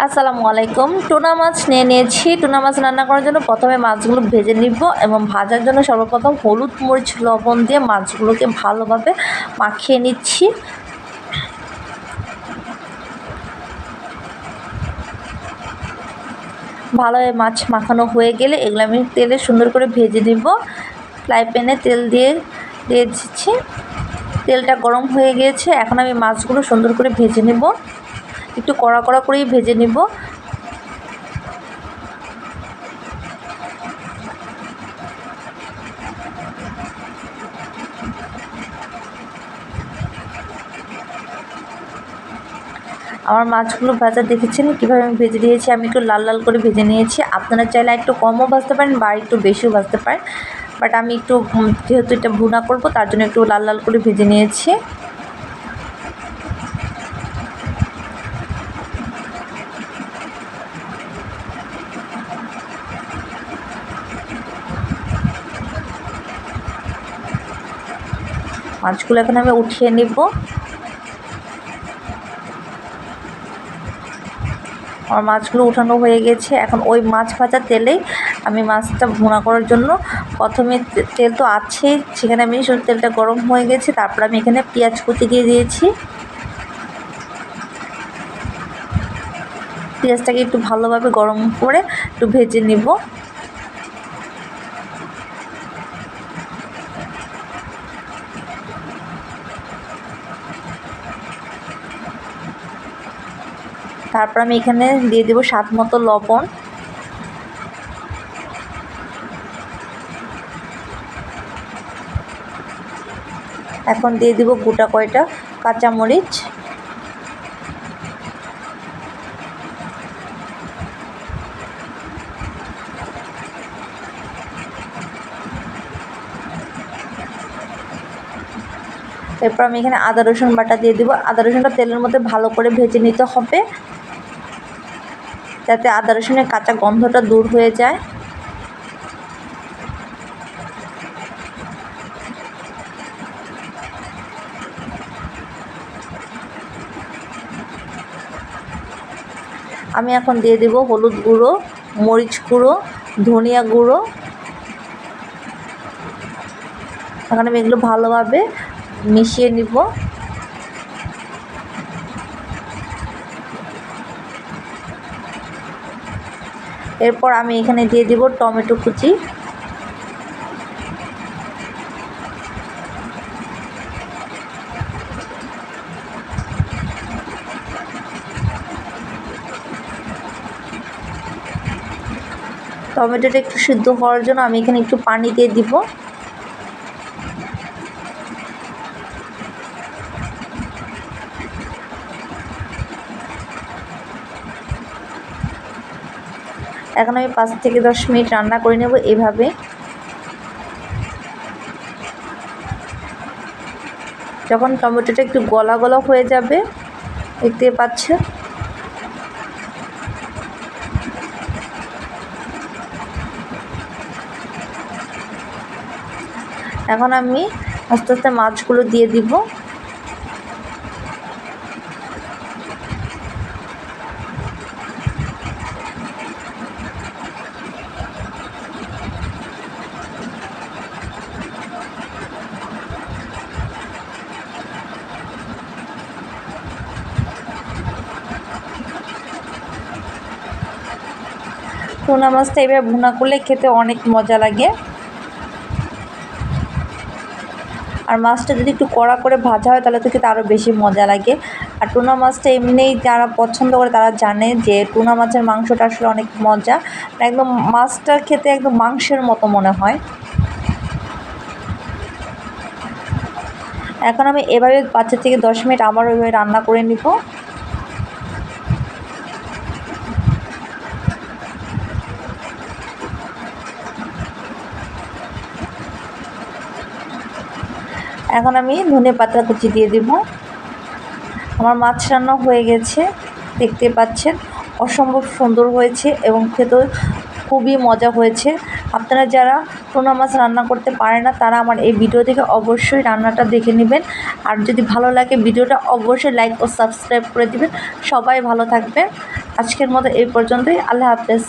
আসসালামু আলাইকুম। টুনা মাছ নিয়ে নিয়েছি। টুনা মাছ রান্না করার জন্য প্রথমে মাছগুলো ভেজে নিব এবং ভাজার জন্য সর্বপ্রথম হলুদ মরিচ লবণ দিয়ে মাছগুলোকে ভালোভাবে মাখিয়ে নিচ্ছি। ভালোভাবে মাছ মাখানো হয়ে গেলে এগুলো আমি তেলে সুন্দর করে ভেজে নিব। ফ্রাই প্যানে তেল দিয়ে দিচ্ছি। তেলটা গরম হয়ে গিয়েছে। এখন আমি মাছগুলো সুন্দর করে ভেজে নেব, একটু কড়া কড়া করেই ভেজে নেব। আমার মাছগুলো ভাজা দেখেছেন কীভাবে আমি ভেজে দিয়েছি। আমি একটু লাল লাল করে ভেজে নিয়েছি। আপনারা চাইলে একটু কমও ভাজতে পারেন বা একটু বেশিও ভাজতে পারেন, বাট আমি একটু যেহেতু এটা ভুনা করব তার জন্য একটু লাল লাল করে ভেজে নিয়েছি। মাছগুলো এখন আমি উঠিয়ে নিব। আমার মাছগুলো উঠানো হয়ে গেছে। এখন ওই মাছ ভাজা তেলেই আমি মাছটা ভুনা করার জন্য প্রথমে তেল তো আছেই, সেখানে আমি শুধু তেলটা গরম হয়ে গেছে। তারপর আমি এখানে পেঁয়াজ কুচি দিয়ে দিয়েছি। পেঁয়াজটাকে একটু ভালোভাবে গরম করে একটু ভেজে নিব। তারপর আমি এখানে দিয়ে দেব স্বাদ মতো লবণ। এখন দিয়ে দিব গোটা কয়টা কাঁচামরিচ। এরপর আমি এখানে আদা রসুন বাটা দিয়ে দিব। আদা রসুনটা তেলের মধ্যে ভালো করে ভেজে নিতে হবে, যাতে আদা রসুনের কাঁচা গন্ধটা দূর হয়ে যায়। আমি এখন দিয়ে দেব হলুদ গুঁড়ো, মরিচ গুঁড়ো, ধনিয়া গুঁড়ো। এখন আমি এগুলো ভালোভাবে মিশিয়ে নিব। এরপর আমি এখানে দিয়ে দিব টমেটো কুচি। টমেটোটা একটু সিদ্ধ হওয়ার জন্য আমি এখানে একটু পানি দিয়ে দিব। এখন আমি 5 থেকে 10 মিনিট রান্না করে নেব এভাবে। যখন টমেটোটা একটু গলা গলা হয়ে যাবে, দেখতে পাচ্ছেন, এখন আমি আস্তে আস্তে মাছগুলো দিয়ে দিব। টুনা মাছটা এবার ভুনা করলে খেতে অনেক মজা লাগে। আর মাছটা যদি একটু কড়া করে ভাজা হয় তাহলে তো খেতে আরও বেশি মজা লাগে। আর টুনা মাছটা এমনিই যারা পছন্দ করে তারা জানে যে টুনা মাছের মাংসটা আসলে অনেক মজা, একদম মাছটা খেতে একদম মাংসের মতো মনে হয়। এখন আমি এভাবে 5 থেকে 10 মিনিট আবার ওইভাবে রান্না করে নিব। এখন আমি ধনেপাতা কুচি দিয়ে দেব। আমার মাছ রান্না হয়ে গেছে, দেখতে পাচ্ছেন অসম্ভব সুন্দর হয়েছে এবং খেতেও খুবই মজা হয়েছে। আপনারা যারা টুনা মাছ রান্না করতে পারে না তারা আমার এই ভিডিও থেকে অবশ্যই রান্নাটা দেখে নেবেন। আর যদি ভালো লাগে ভিডিওটা অবশ্যই লাইক ও সাবস্ক্রাইব করে দিবেন। সবাই ভালো থাকবেন। আজকের মতো এই পর্যন্তই। আল্লাহ হাফেজ।